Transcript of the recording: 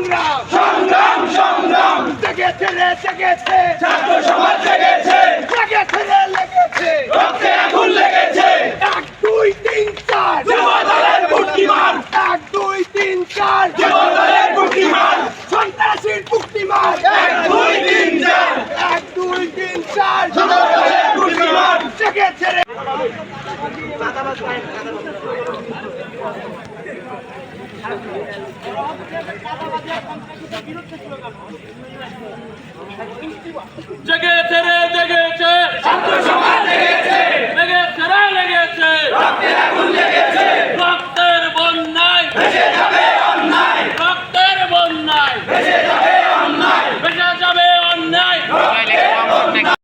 সংগ্রাম সংগ্রাম সংগ্রাম জেগেছে রে জেগেছে ছাত্র সমাজ জেগেছে লেগেছে রে লেগেছে রক্তে আগুন লেগেছে 1 2 3 4 যুবদলের বুদ্ধিমান 1 2 3 4 যুবদলের বুদ্ধিমান সন্ত্রাসীর মুক্তিমান 1 2 3 4 1 2 3 4 যুবদলের বুদ্ধিমান জেগেছে রে জেগেছে রে জেগেছে ছাত্র